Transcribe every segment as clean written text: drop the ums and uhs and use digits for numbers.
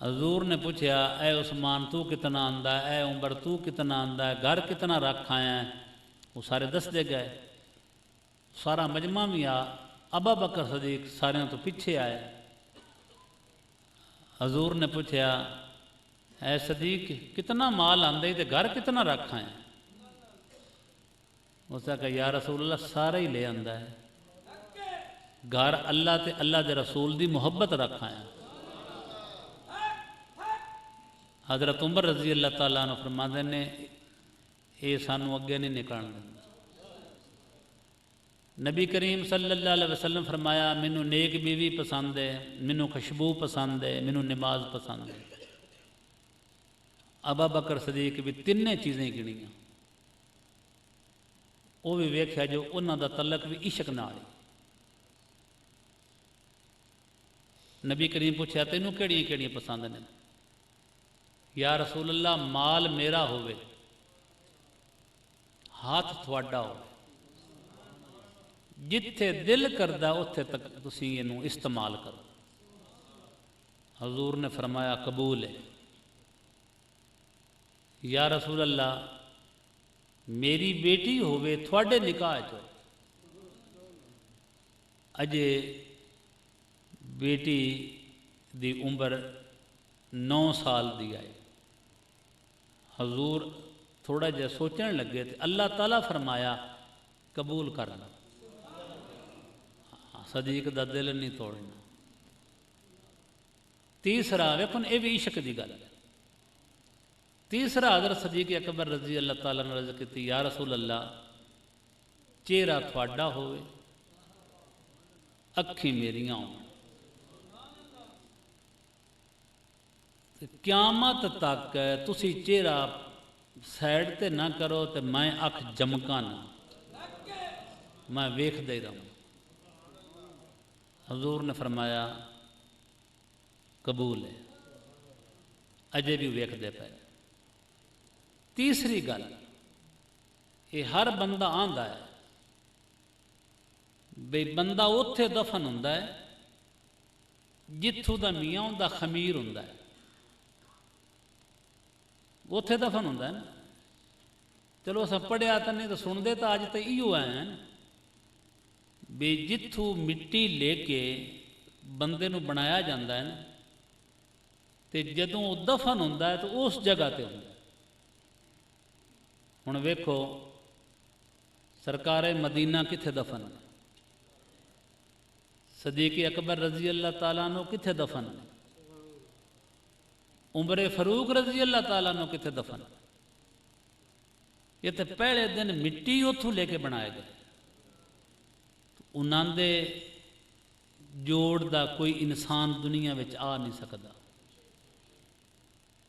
حضور نے پوچھا اے عثمان تو کتنا آندا ہے، اے عمر تو کتنا آندا ہے، گھر کتنا رکھ آیا ہے؟ وہ سارے دس دے گئے، سارا مجمع بھی آ، ابا بکر صدیق سارے تو پیچھے آئے۔ حضور نے پوچھا اے صدیق کتنا مال آندے تے گھر کتنا رکھ آئے؟ اس نے کہا یا رسول اللہ سارا ہی لے آندا ہے، گھر اللہ تے اللہ دے رسول دی محبت رکھ آیا۔ حضرت عمر رضی اللہ تعالیٰ عنہ فرماتے نے یہ سانو اگے نہیں نکلن دینا۔ نبی کریم صلی اللہ علیہ وسلم فرمایا مینو نیک بیوی پسند ہے، مینو خوشبو پسند ہے، مینو نماز پسند ہے۔ ابا بکر صدیق بھی تینیں چیزیں گنیاں، وہ بھی ویکھیا جو انہاں دا تعلق بھی عشق نال۔ نبی کریم پوچھا تینوں کیڑیاں کیڑیاں پسند نے؟ یا رسول اللہ مال میرا ہوئے، ہاتھ تھوڑا ہو، جتھے دل کردہ اتھے تک تسی انہوں استعمال کرو۔ حضور نے فرمایا قبول ہے۔ یا رسول اللہ میری بیٹی ہوئے تھوڑے نکاح چو، اجے بیٹی دی عمر 9 سال دی آئے۔ حضور تھوڑا جا سوچن لگے تھے، اللہ تعالیٰ فرمایا قبول کرنا، صدیق دا دل نہیں توڑنا۔ تیسرا ویکھن اے بھی عشق دی گل ہے۔ تیسرا حضرت صدیق اکبر رضی اللہ تعالیٰ نے عرض کیتی یا رسول اللہ چہرہ تھوڑا ہوئے، اکھیں میریاں ہوں، قیامت تک تسی چہرہ سائڈ تے نہ کرو تے میں اکھ جمکا نہ، میں ویکھ دے رہا۔ حضور نے فرمایا قبول ہے، اجے بھی ویکھ دے پے۔ تیسری گل یہ ہر بندہ آندا ہے بے بندہ اتھے دفن ہوندا ہے جتھوں دا میاں ہوندا خمیر ہوندا ہے، اتھے دفن ہوندا ہے نا۔ چلو اسا پڑھیا تو نہیں تو سن دے تو آج تو ایو ہیں بے جتھوں مٹی لے کے بندے نو بنایا جاندہ ہے نا، تے جدوں وہ دفن ہوندا ہے تو اس جگہ تے ہوندا ہے۔ ہن ویکھو سرکار مدینہ کتھے دفن ہے؟ صدیق اکبر رضی اللہ تعالیٰ عنہ کتھے دفن ہے؟ عمر فاروق رضی اللہ تعالیٰ عنہ کتھے دفن ہے؟ یہ تے پہلے دن مٹی اتھوں لے کے بنائے گئے، انہاں دے جوڑ دا کوئی انسان دنیا وچ آ نہیں سکدا۔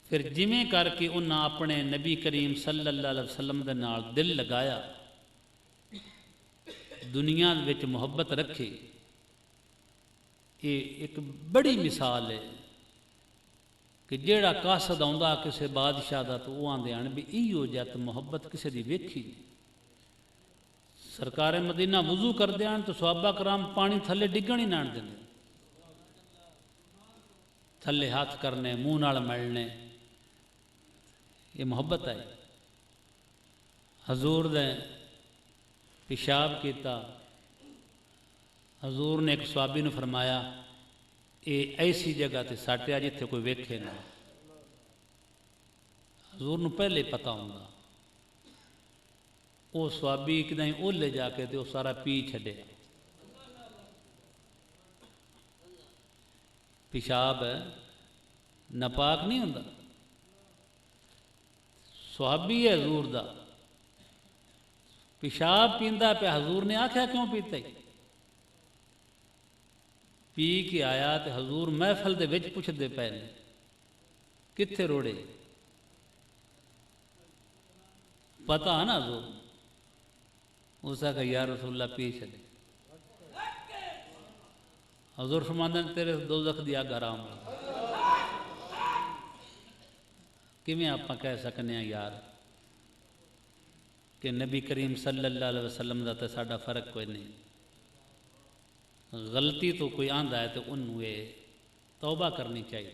پھر جویں کر کے انہاں اپنے نبی کریم صلی اللہ علیہ وسلم دے نال دل لگایا، دنیا وچ محبت رکھی، یہ ایک بڑی مثال ہے کہ جیڑا قاصد آندا کسے بادشاہ دا تو وہ آندے آن بھی ایو جت محبت کسے دی ویکھی نہیں۔ سرکار مدینہ وضو کر دیان تو صحابہ کرام پانی تھلے ڈگن ہی نان دینے، تھلے ہاتھ کرنے، منہ نال ملنے، یہ محبت ہے۔ حضور نے پیشاب کیتا، حضور نے ایک صحابی نے فرمایا اے ایسی جگہ تے ساٹیا جتھے کوئی ویکھے نہ۔ حضور نے پہلے پتہ ہونگا، وہ صحابی ایک دن او لے جا کے تے وہ سارا پی چھڈے۔ پیشاب ناپاک نہیں ہوندا، صحابی ہے حضور دا، پیشاب پیندا پہ حضور نے آکھیا کیوں پیتے؟ پی کے آیا تے حضور محفل دے وچ پوچھ دے پے نے کتھے روڑے؟ پتہ ہے نا حضور؟ اس نے کہا یا رسول اللہ پی چھڈے۔ حضور فرماندے نے تیرے دوزخ دی اگ حرام ہو۔ کیویں آپاں کہہ سکنے ہیں یار کہ نبی کریم صلی اللہ علیہ وسلم دا تے ساڈا فرق کوئی نہیں، غلطی تو کوئی آندا ہے تو انہوں یہ توبہ کرنی چاہیے۔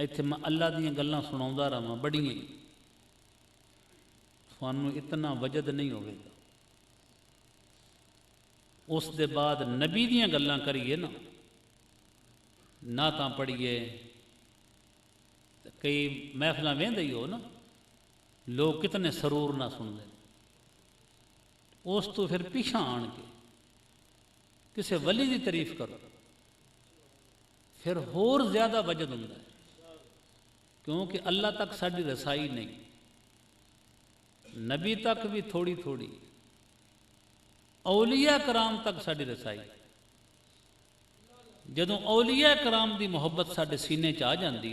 ਇੱਥੇ ਮੈਂ ਅੱਲਾ ਦੀਆਂ ਗੱਲਾਂ ਸੁਣਾਉਂਦਾ ਰਹਾਂ ਬੜੀਆਂ, ਤੁਹਾਨੂੰ ਇਤਨਾ ਵਜਦ ਨਹੀਂ ਹੋਵੇਗਾ। ਉਸ ਦੇ ਬਾਅਦ ਨਬੀ ਦੀਆਂ ਗੱਲਾਂ ਕਰੀਏ ਨਾ ਤਾਂ ਪੜ੍ਹੀਏ। ਕਈ ਮਹਿਫਲਾਂ ਵਹਿੰਦੇ ਹੀ ਹੋ ਨਾ, ਲੋਕ ਕਿਤਨੇ ਸਰੂਰ ਨਾ ਸੁਣਦੇ, ਉਸ ਤੋਂ ਫਿਰ ਪਿਛਾਂ ਆਣ ਕੇ ਕਿਸੇ ਵਲੀ ਦੀ ਤਾਰੀਫ ਕਰੋ, ਫਿਰ ਹੋਰ ਜ਼ਿਆਦਾ ਵਜਦ ਹੁੰਦਾ ਹੈ, ਕਿਉਂਕਿ ਅੱਲਾ ਤੱਕ ਸਾਡੀ ਰਸਾਈ ਨਹੀਂ, ਨਬੀ ਤੱਕ ਵੀ ਥੋੜੀ ਥੋੜੀ, ਔਲੀਆ ਕਰਾਮ ਤੱਕ ਸਾਡੀ ਰਸਾਈ। ਜਦੋਂ ਔਲੀਆ ਕਰਾਮ ਦੀ ਮੁਹੱਬਤ ਸਾਡੇ ਸੀਨੇ 'ਚ ਆ ਜਾਂਦੀ,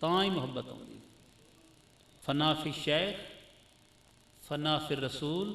ਤਾਂ ਹੀ ਮੁਹੱਬਤ ਆਉਂਦੀ। ਫਨਾ ਫੀ ਸ਼ੈਖ, ਫਨਾ ਫਿਰ ਰਸੂਲ,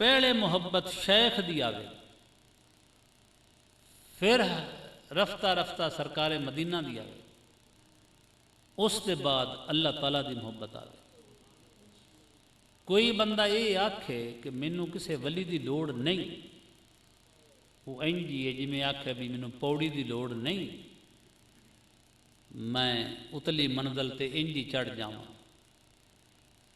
ਪਹਿਲੇ ਮੁਹੱਬਤ ਸ਼ੈਖ ਦੀ ਆਵੇ, ਫਿਰ ਰਫਤਾ ਰਫਤਾ ਸਰਕਾਰੇ ਮਦੀਨਾ ਦੀ ਆਵੇ, ਉਸ ਦੇ ਬਾਅਦ ਅੱਲਾਹ ਤਾਲਾ ਦੀ ਮੁਹੱਬਤ ਆਵੇ। ਕੋਈ ਬੰਦਾ ਇਹ ਆਖੇ ਕਿ ਮੈਨੂੰ ਕਿਸੇ ਵਲੀ ਦੀ ਲੋੜ ਨਹੀਂ, ਉਹ ਇੰਝ ਹੀ ਹੈ ਜਿਵੇਂ ਆਖੇ ਵੀ ਮੈਨੂੰ ਪੌੜੀ ਦੀ ਲੋੜ ਨਹੀਂ, ਮੈਂ ਉਤਲੀ ਮੰਜ਼ਲ ਤੇ ਇੰਝ ਹੀ ਚੜ੍ਹ ਜਾਵਾਂ,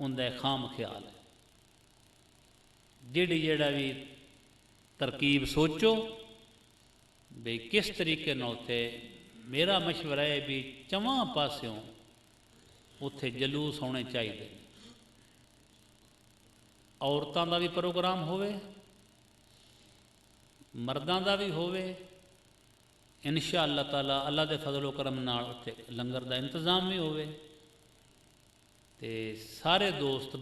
ਉਹਦਾ ਖਾਮ ਖਿਆਲ ਹੈ। ਜਿਹੜਾ ਵੀ ਤਰਕੀਬ ਸੋਚੋ ਵੀ ਕਿਸ ਤਰੀਕੇ ਨਾਲ ਉੱਥੇ, ਮੇਰਾ ਮਸ਼ਵਰਾ ਹੈ ਵੀ ਚਵਾਂ ਪਾਸਿਓਂ ਉੱਥੇ ਜਲੂਸ ਹੋਣੇ ਚਾਹੀਦੇ, ਔਰਤਾਂ ਦਾ ਵੀ ਪ੍ਰੋਗਰਾਮ ਹੋਵੇ, ਮਰਦਾਂ ਦਾ ਵੀ ਹੋਵੇ, ਇਨਸ਼ਾ ਅੱਲਾਹ ਤਾਲਾ ਅੱਲਾ ਦੇ ਫਜ਼ਲ ਕਰਮ ਨਾਲ ਉੱਥੇ ਲੰਗਰ ਦਾ ਇੰਤਜ਼ਾਮ ਵੀ ਹੋਵੇ, ਤੇ ਸਾਰੇ ਦੋਸਤ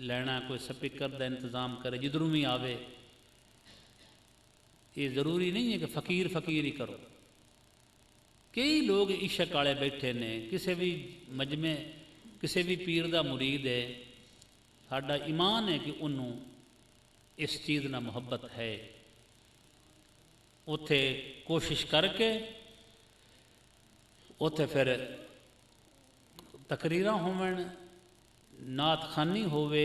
ਲੈਣਾ, ਕੋਈ ਸਪੀਕਰ ਦਾ ਇੰਤਜ਼ਾਮ ਕਰੇ ਜਿੱਧਰੋਂ ਵੀ ਆਵੇ। ਇਹ ਜ਼ਰੂਰੀ ਨਹੀਂ ਹੈ ਕਿ ਫਕੀਰ ਫਕੀਰ ਹੀ ਕਰੋ, ਕਈ ਲੋਕ ਇਸ਼ਕ ਵਾਲੇ ਬੈਠੇ ਨੇ, ਕਿਸੇ ਵੀ ਮਜਮੇ ਕਿਸੇ ਵੀ ਪੀਰ ਦਾ ਮੁਰੀਦ ਹੈ, ਸਾਡਾ ਈਮਾਨ ਹੈ ਕਿ ਉਹਨੂੰ ਇਸ ਚੀਜ਼ ਨਾਲ ਮੁਹੱਬਤ ਹੈ, ਉੱਥੇ ਕੋਸ਼ਿਸ਼ ਕਰਕੇ ਉੱਥੇ ਫਿਰ ਤਕਰੀਰਾਂ ਹੋਵਣ, ਨਾਤ ਖਾਨੀ ਹੋਵੇ,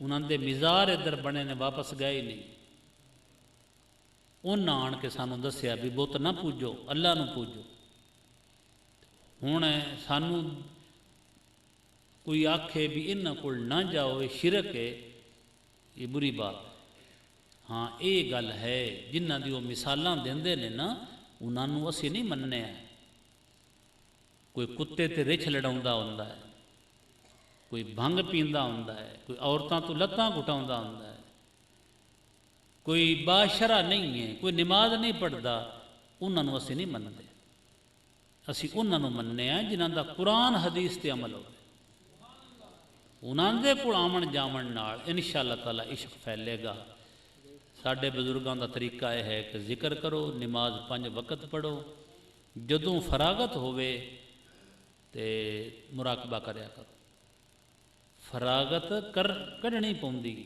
انہوں دے مزار ادھر بنے نے واپس گئے نہیں. انہاں آن کے سانوں دسیا بھی بت نہ پوجو اللہ نو پوجو. ہوں سانوں کوئی آکھے بھی انہاں کول نہ جاؤ یہ شرک ہے یہ بری بات. ہاں یہ گل ہے جنہ دی وہ مثالاں دیندے نے نا انہاں نو اسی نہیں مننے ہیں. کوئی کتے تے رچھ لڑاؤندا ہوندا ہے, کوئی بھنگ پیندا ہوندا ہے, کوئی عورتاں تو لتاں گھٹاؤندا ہوندا ہے, کوئی باشرہ نہیں ہے, کوئی نماز نہیں پڑھدا, انہاں نو اسی نہیں منتے. اسی انہاں نو مننے ہیں جنہاں دا قرآن حدیث تے عمل ہو. انہاں دے کول آمن جامن نال انشاءاللہ تعالی عشق پھیلے گا. ساڈے بزرگاں دا طریقہ یہ ہے کہ ذکر کرو, نماز 5 وقت پڑھو, جدوں فراغت ہوئے تے مراقبہ کریا کرو. فراغت کڈنی پوندی,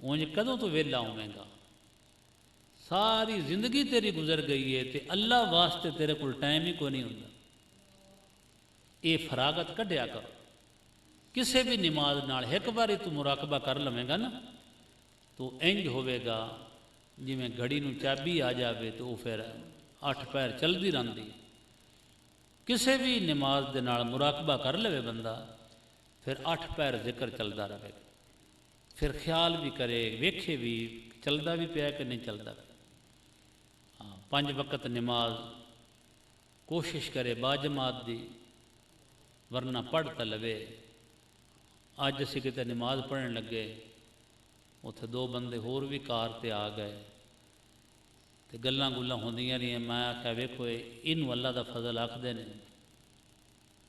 اونج کدوں تو ویلا ہوئے گا. ساری زندگی تیری گزر گئی ہے تے اللہ واسطے تیرے کول ٹائم ہی کوئی نہیں ہوندا. اے فراغت کڈیا کرو. کسے بھی نماز نال ایک باری تو مراقبہ کر لویں گا نا تو انج ہوئے گا جی میں گھڑی نو چابی آ جاوے تو وہ پھر 8 پیر چلدی رہندی. کسے بھی نماز دے نال مراقبہ کر لے بندہ پھر 8 پیر ذکر چلدا رہے گا. پھر خیال بھی کرے ویکھے بھی چلدا بھی پیا کہ نہیں چلدا. 5 وقت نماز کوشش کرے باجماعت دی, ورنہ پڑھ تا لوے. اج اسی کتے نماز پڑھن لگے اتھے 2 بندے ہور بھی کار تے آ گئے تے گلاں گلاں ہوندیاں رہیاں. میں آکھیا ویکھو اینو اللہ دا فضل آکھدے نے,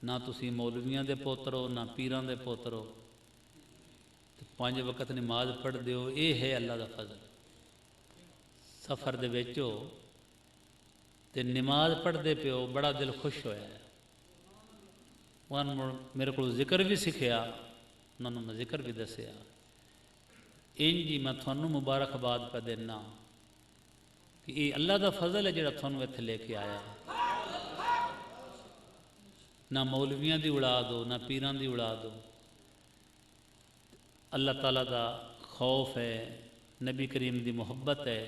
نہ تسی مولویاں دے پوتر ہو نہ پیراں دے پوتر ہو, 5 وقت نماز پڑھ دیو, اے ہے اللہ دا فضل. سفر دے وچو تے نماز پڑھ دے پیو بڑا دل خوش ہویا ہے. انہوں میرے کو ذکر بھی سکھیا, انہوں نے میں ذکر بھی دسیا. جی میں تھانوں مبارکباد پہ دینا کہ یہ اللہ دا فضل ہے جڑا تھانوں اتھے لے کے آیا ہے. نہ مولویاں دی اڑا دو نہ پیران دی اڑا دو. اللہ تعالیٰ دا خوف ہے, نبی کریم دی محبت ہے.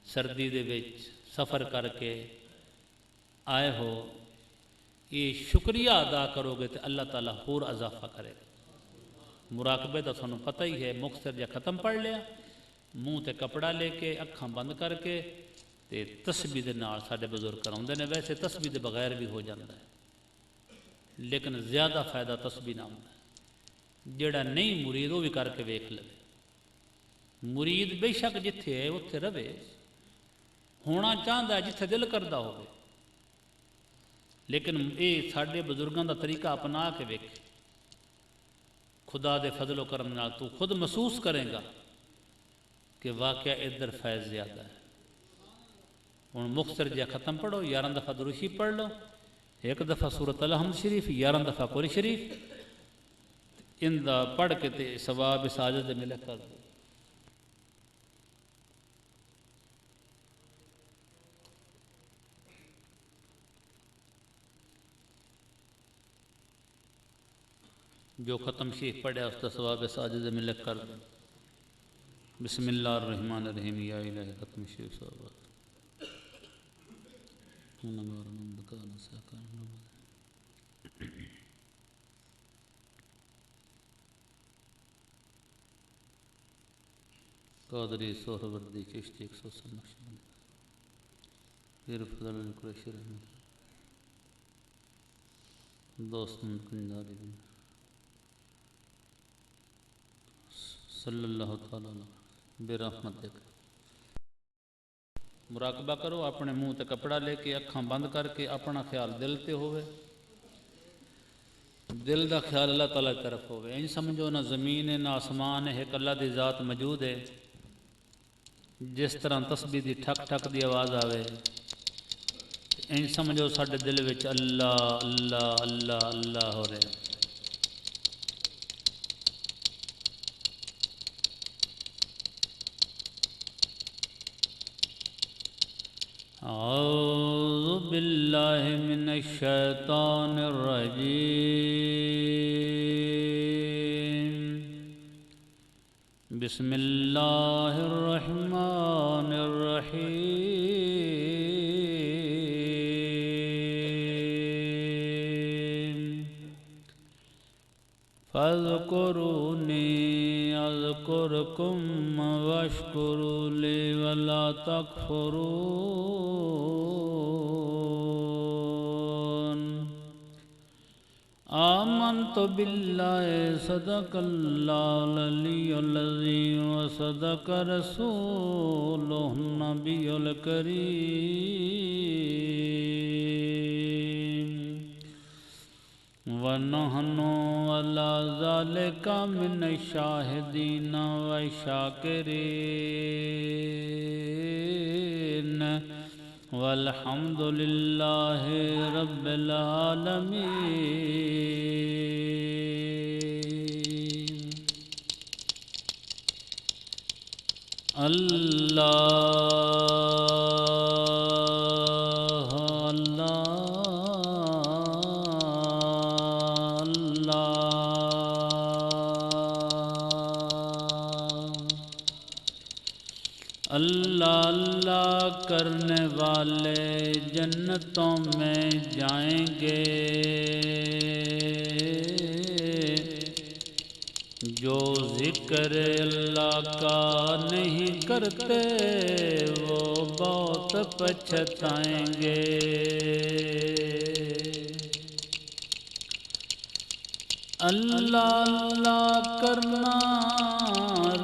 سردی دے وچ سفر کر کے آئے ہو, یہ شکریہ ادا کرو گے تو اللہ تعالیٰ اور اضافہ کرے گا. مراقبے دا تھانوں پتہ ہی ہے, مختصر جا ختم پڑھ لیا, منہ تے کپڑا لے کے اکھاں بند کر کے تے تسبیح دے نال ساڈے بزرگ کراؤندے نے. ویسے تسبیح دے بغیر بھی ہو جاتا ہے لیکن زیادہ فائدہ تسبیح نہ ہوندا ہے. جڑا نہیں مرید وہ بھی کر کے ویکھ لے. مرید بے شک جتھے ہے اتھے رہے, ہونا چاہتا ہے جتھے دل کردا ہوے, لیکن یہ ساڈے بزرگاں دا طریقہ اپنا کے ویکھے. خدا دے فضل و کرم نال تو خود محسوس کرے گا کہ واقعہ ادھر فیض زیادہ ہے. ہوں مختصر جا ختم پڑھو, 11 دفعہ درود شریف پڑھ لو, 1 دفعہ سورۃ الحمد شریف, 11 دفعہ قرآن شریف. ان دا پڑھ کے تے ثواب ساجد ملے کر دو. جو ختم شریف پڑھیا اس کا ثواب ساجد ملک کر دو. بسم اللہ الرحمن الرحیم. یا الہ ختم شریف ثواب قادری سہروردی چشتی 180 نقشبند پیر فضل قریشی رحمت دوست کنجاری صلی اللہ تعالیٰ بے رحمت. مراقبہ کرو, اپنے منہ تے کپڑا لے کے اکھاں بند کر کے اپنا خیال دل تے ہوئے, دل دا خیال اللہ تعالیٰ کی طرف ہوئے. ان سمجھو نہ زمین ہے نہ آسمان ہے, ایک اللہ دی ذات موجود ہے. جس طرح تسبیح دی ٹھک ٹھک دی آواز آوے, ان سمجھو ساڈے دل وچ اللہ اللہ اللہ اللہ ہو رہے. اعوذ باللہ من الشیطان الرجیم. بسم اللہ الرحمن الرحیم فاذکرونی اذکرکم واشکروا لی ولا تکفرون آمنت باللہ صدق اللہ العلی العظیم وصدق رسولہ النبی الکریم ونحن علی ذالک من الشاہدین والشاکرین والحمد للہ رب العالمین اللہ اللہ اللہ کرنے والے جنتوں میں جائیں گے، جو ذکر اللہ کا نہیں کرتے وہ بہت پچھتائیں گے۔ اللہ اللہ کرنا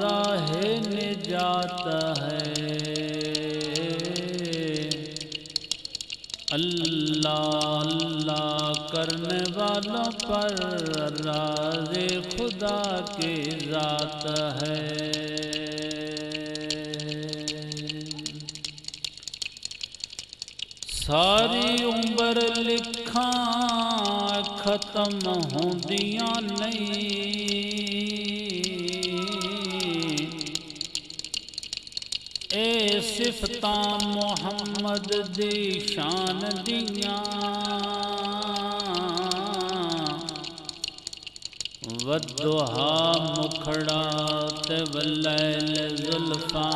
راہ نجات ہے، اللہ اللہ کرنے والوں پر راز خدا کی ذات ہے۔ ساری عمر لکھاں ختم ہوندیاں نہیں، اے صفتاں محمد دی شان دیاں، والضحا مکھڑا تے واللیل زلفاں،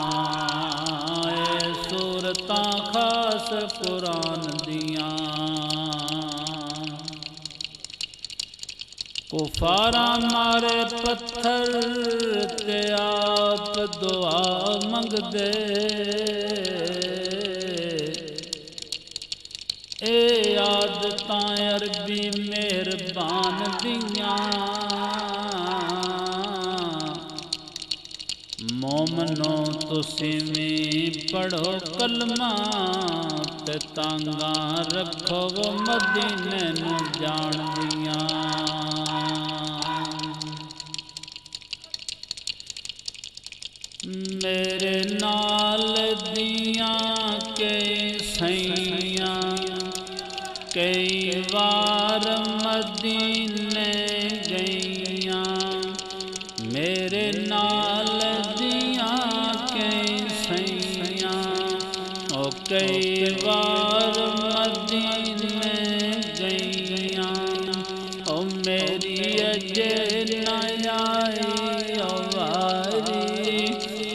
اے صورتاں خاص قرآن دیاں۔ کفاراں مارے پتھر تے آپ دعا منگ دے، اے عادتاں عربی مہربان دیاں، مومنو تسی بھی پڑھو کلمہ تے تانگاں رکھو وہ مدینے نو جان دیاں۔ میرے نال دیاں کئی سیاں کئی وار مدینے گئیاں، میرے نال دیاں کئی سیاں او کئی وار مدینے گئیاں، او میری اجے نہ آئی او واری،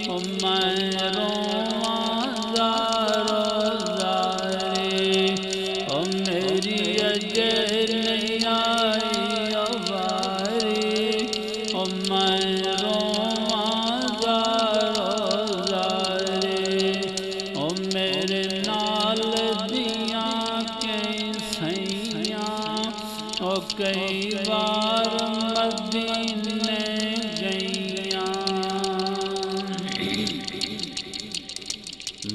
او میں رواں زارو زاری، او میری اجے نہیں آئی او واری، او میں رواں زارو زاری، او میرے نال دیاں کئی سیاں او کئی بار مدینے گئیاں۔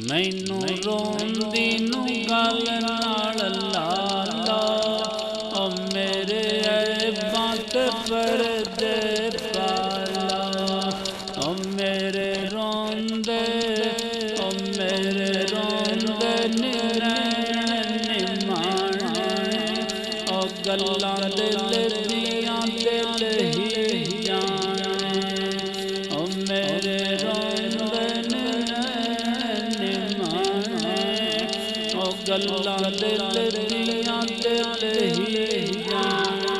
مینوں روندی نوں گل نال لالا، او میرے عیباں تے پردے پالا، او میرے روندے او میرے روندے نین نمانے، او گلاں دل دیاں دل ہی جانے، او میرے روندے نین نمانے، او گلاں دل دیاں دل ہی جانے،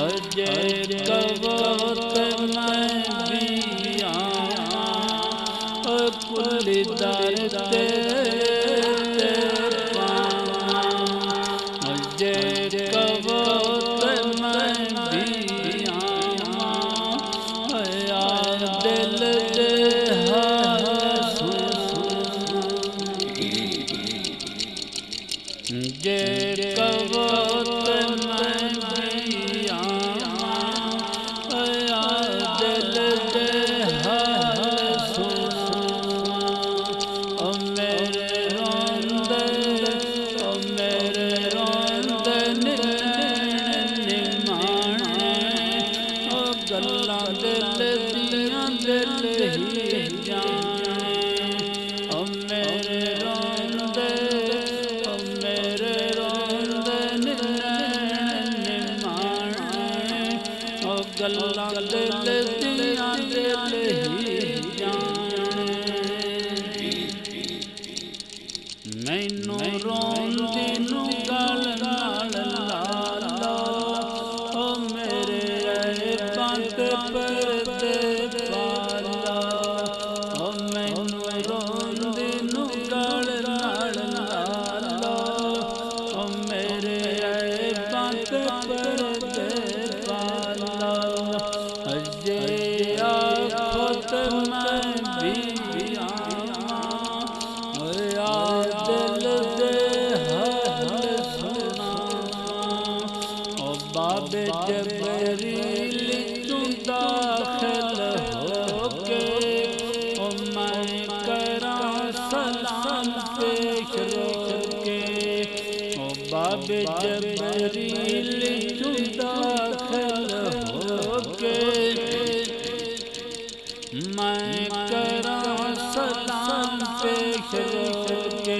اجے کبوت میں بھی دیدار تیرے پاواں جے کہو تے میں بھی آواں یا دل دے حال جے کہو تے میں بھی آواں یا دل دے حال سناواں او میرے روندے نین نمانے او گلاں دل دیاں دل ہی جانے او میرے روندے گلاں دل دیاں دل ہی جانے مینوں روندی نوں گل نال لا لو او میرے عیباں تے پردے پا لو او مینوں روندی نوں گل نال لا لو او میرے عیباں تے پردے پا لو جے آکھو تے میں بھی آواں یا دل دے حال سناواں او باب جبریل چوں داخل ہو کے او میں کراں سلام پیش رو کے او باب جبریل چوں داخل ہو کے میں کراں سلام پیش رو کے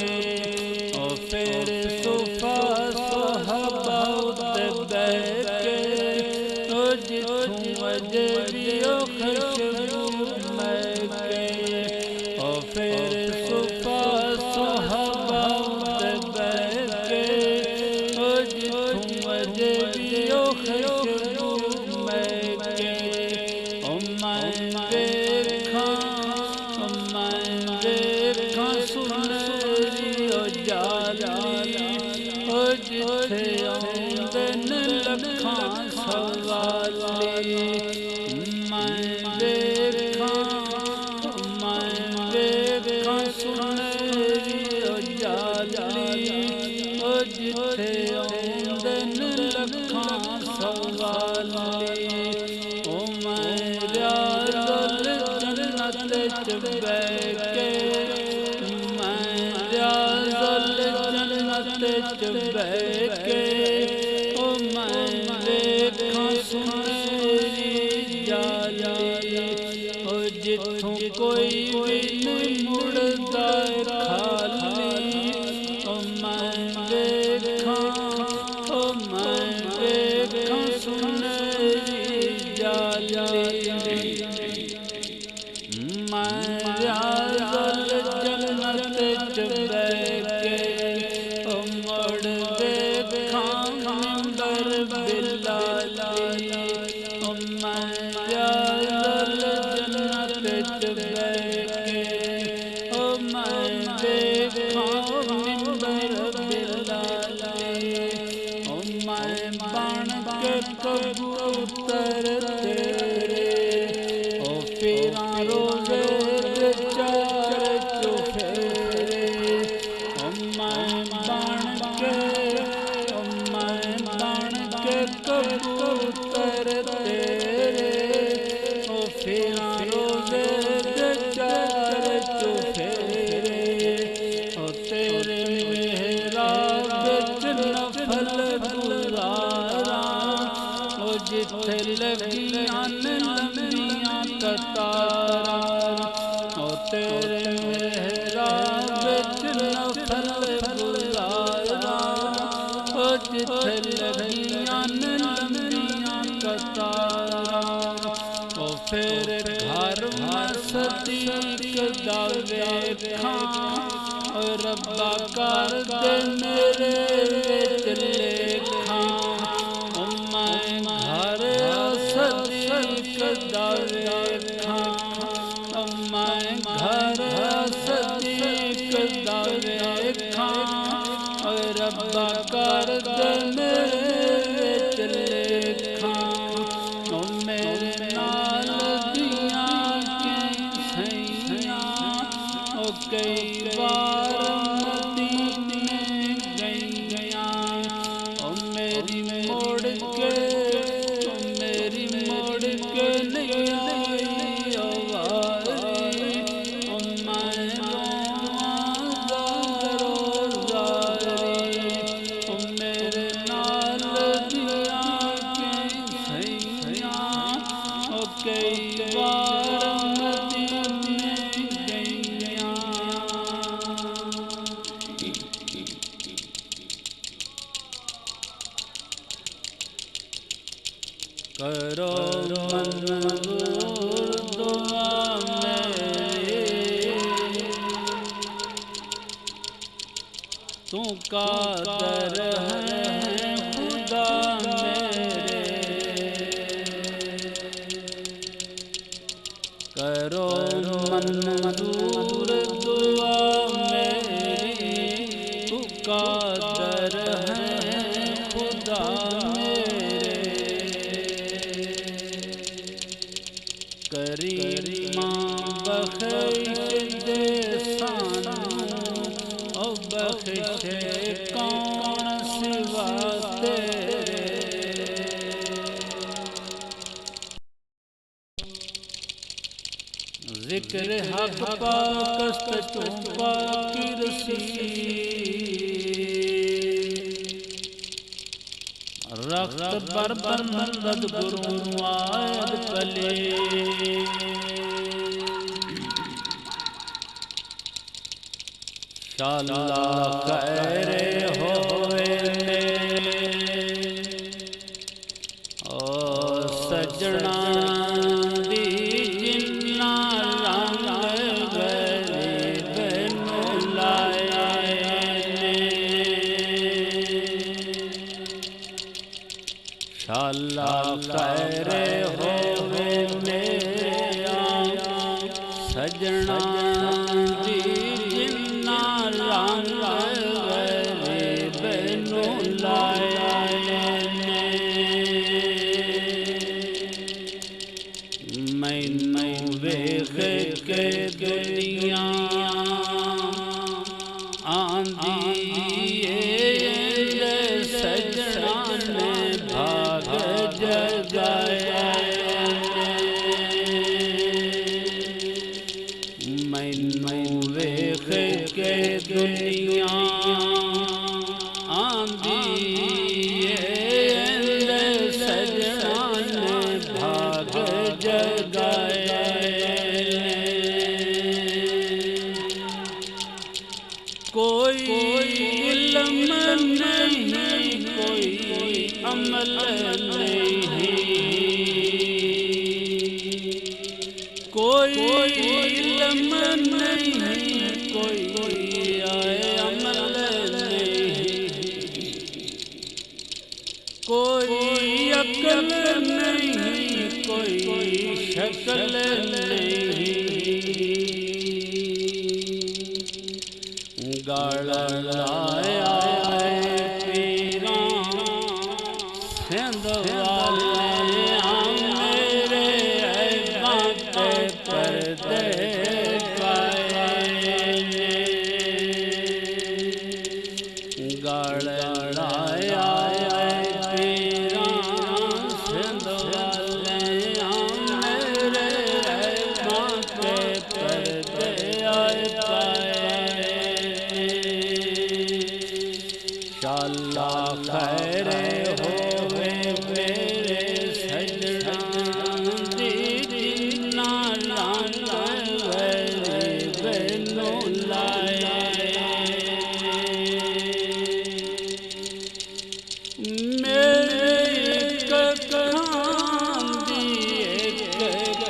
او پھر صفا صحابہ تے بیٹھ کے او جتھوں وجبی او خوشبو مہکے او پھر صفا صحابہ تے بیٹھ کے او جتھوں وجبی او خوشبو مہکے او میں ویکھاں سنہری او جالی او جتھے آوندے نے لکھاں سوالی میں ویکھاں سنہری او جالی او جتھے آوندے نے لکھاں سوالی او میں ریاض الجنت وچ بیٹھ کے میں ریاض الجنت وچ بیٹھ کے او میں ویکھاں سنہری جالی او جتھوں کوئی وی نہیں مڑدا خالی او میں ویکھاں سنہری جالی میں ریاض الجنت وچ بیٹھ کے او مڑ ویکھاں منبر بلالی او میں ریاض الجنت وچ بیٹھ کے او میں ویکھاں منبر بلالی او میں بن کے کبوتر تیرے او پھراں روزے دے چار چوفیرے او میں بن کے کبوتر تیرے او پھراں روزے دے چار چوفیرے او تیرے محراب وچ نفل گزاراں او جتھے لگیاں نے لمبیاں قطاراں او تیرے محراب وچ نفل گزاراں او جتھے لگیاں نے لمبیاں قطاراں او پھر گھر میں صدیق دا ویکھاں او ربا کر دے میرے وچ لیکھاں او میں گھر صدیق دا ویکھاں او میں گھر صدیق کرو منظور دعا میری تو قادر ہے خدا میرے کرو منظور دعا میری تو قادر ہے خدا میرے کریماں بخش دے سانوں او بخشے کون سوا تیرے ذکر حق پاک است تو پاکی رسی رخت بر مندد گروں آید پلے شاءاللہ خیر ہوئے او سجنا دی جنا رنگ غریب نو لائے شاءاللہ خیر ہوئے میرے سجنا دی جنا رنگ غریب نو لائے میں ویخ کے دنیا آندھی سجنا نے بھاگ جگایا میں ویخ کے دنیا آندھی سجنا نے بھاگ جگایا کوئی علم نہیں کوئی عمل نہیں کوئی علم نہیں کوئی عمل نہیں کوئی عقل نہیں کوئی شکل نہیں گاڑ آیا پیراں سندھ والے میرے عیباں تے پردے پائے گاڑ آیا پیراں سندھ والے میرے عیباں تے پردے پائے شاءاللہ خیر ہوئے میرے سجنا دی جنا رنگ غریب نو لائے میری ایک کان دی ایک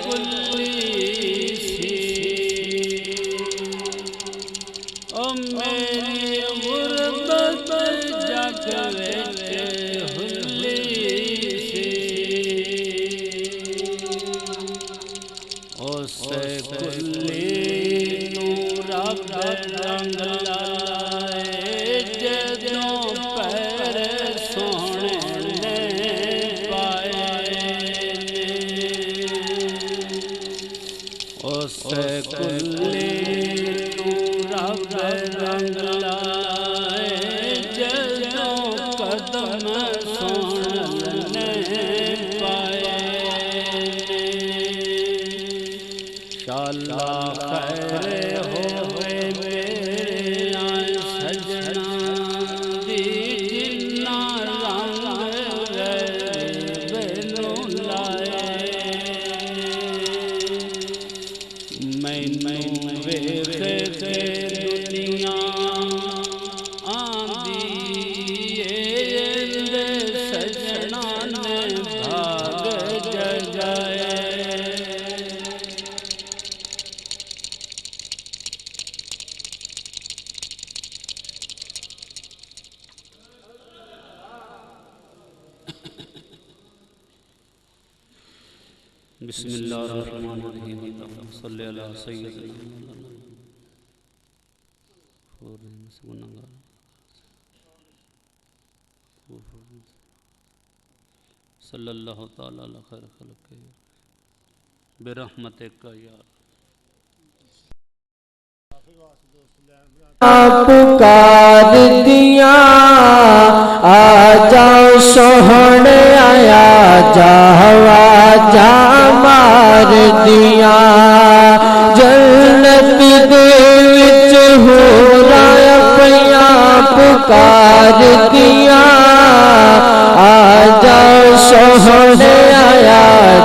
کلی سی او میری غربت جگ وچ ہلی سی اس کلی نوں رب رنگ لائے جدوں پیر سونے نے پائے اس کلی نوں رب رنگ لائے جدوں قدم سونے پائے شاءاللہ خیر ہوئے میرے سجنا دی جنا رنگ غریب نو لائے میں ویخ کے دنیا آندھی سجنا نے بھاگ جائے۔ بسم اللہ الرحمن الرحیم، صلی اللہ سیدنا صلی اللہ تعالیٰ علی خیر خلق برحمتک یا پکار دیا آجا سوہنے آیا جاوا جا مار دیا جنت دے وچ ہو رہا پیا پکار دیا آجا سوہنے آیا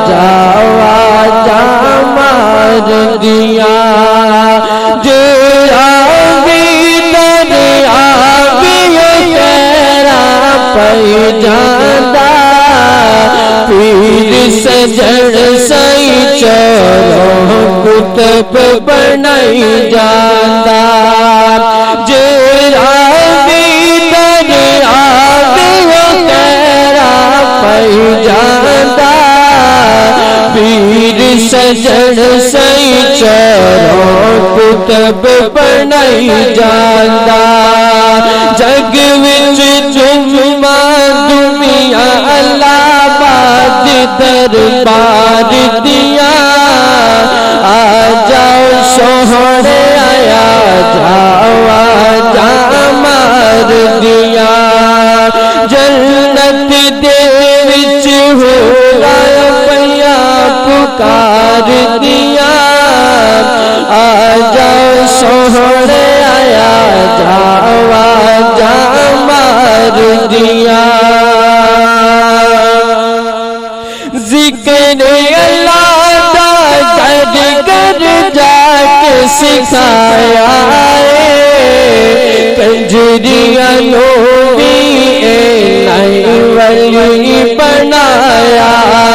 جاوا جا مار دیا جاندہ پیر سجن سائی چوروں کتب بنائی جاندہ جیرا بھی دریا بھی تیرا پائی جاندہ پیر سجن سائی چوروں کتب بنائی جاندہ جگ وچ جمعہ دنیا اللہ باد دربار دیا آجا سوہنے آیا جاوا جا مار دیا جنت دے وچ ہو رہا پیا پکار دیا آجا سوہنے آیا جاوا جا مار دیا ذکر اللہ دا گھر گھر جا کے سکھایا ہے کنجریاں لوگی اے نئی ولی بنایا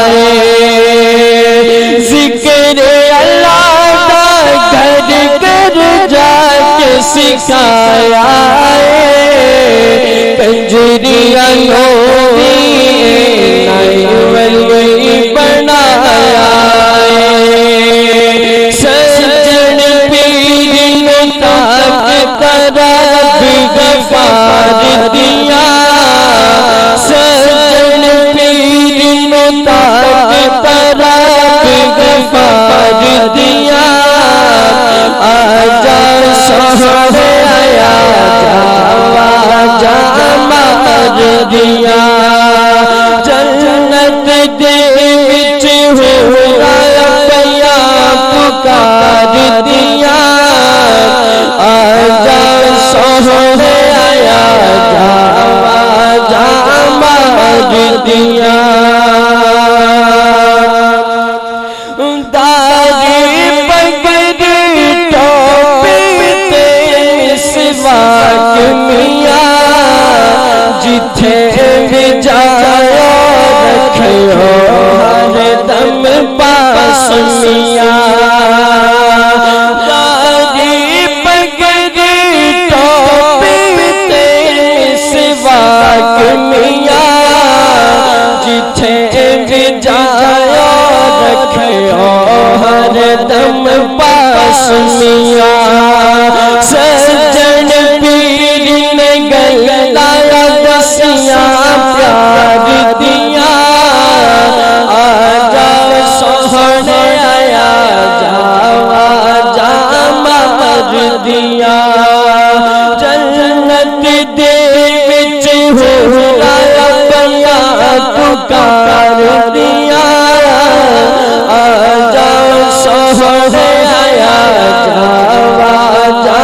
ہے ذکر اللہ دا گھر گھر جا کے سکھایا ہے کنجریاں لوگی نئی ولی بنایا ہے سجن پیر نتا کے طرف غفار دیا سجن پیر نتا کے طرف غفار دیا آجا سوہنے آیا جاوا جا مار دیا جنت دے وچ ہو رہا پیا پکار دیا آجا سوہنے آیا جاوا جا مار دیا داڑھی پگڑی ٹوپی تے مسواک میاں جتھے بھی جاؤ رکھو ہر دم پاس میاں داڑھی پگڑی ٹوپی تے مسواک میاں جتھے بھی جاؤ رکھو ہر دم پاس میاں سجن پیر نے گلایا دسیاں پیار دیا آجا سوہنے آیا جاوا جا مار دیا جنت دے وچ ہو رہا پیا پکار دیا آجا سوہنے آیا جاوا جا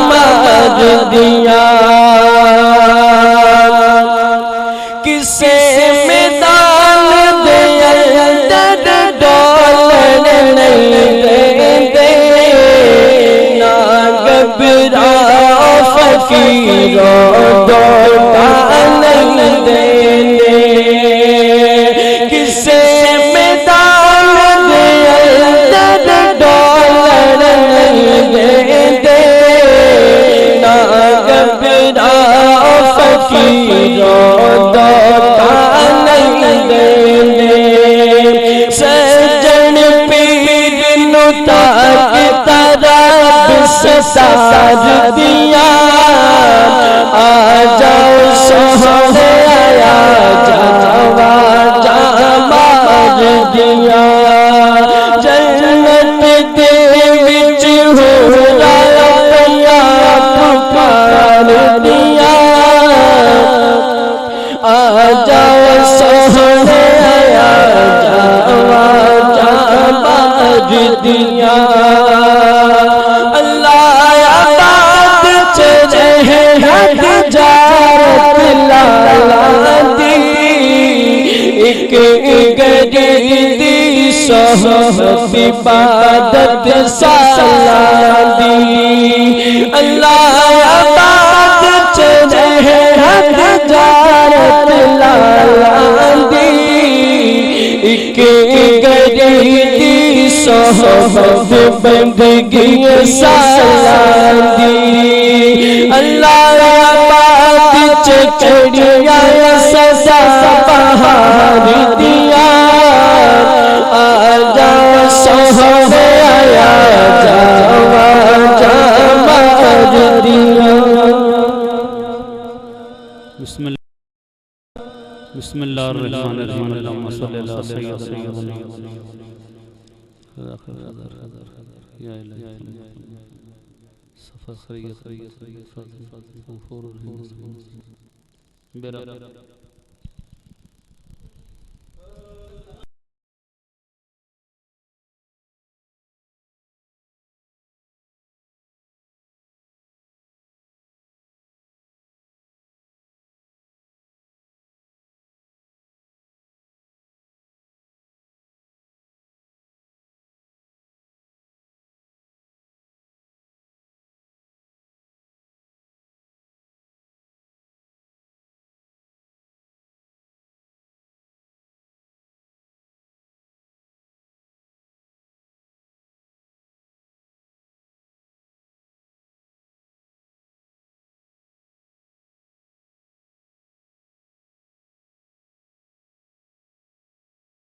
مار دیا کسے میدان دے اندر ڈولن نہیں دے نہ گھبرا فقیروں ڈوٹا نہیں دے کسے میدان اٹھا کے طرف ستار دیا آ جاؤ سونے آیا جاوا جا مار دیا جنت دے وچ ہو رہا پیا پکار دیا آ جاؤ سونے آیا جاوا جا مار دیا اللہ آباد چلے حق جارت لالا دی ایک گری دی صحبت عبادت سالہ دی اللہ آباد چلے حق جارت لالا دی ایک گری دی صحبت بندگی سالہ دی اللہ آباد چڑیا سزا بہار دیا آ جاؤ سونے آیا جاوا جا مار دیا بسم اللہ الرحمن الرحیم اللہم صلی اللہ سیدنا یا الہی صفا خریت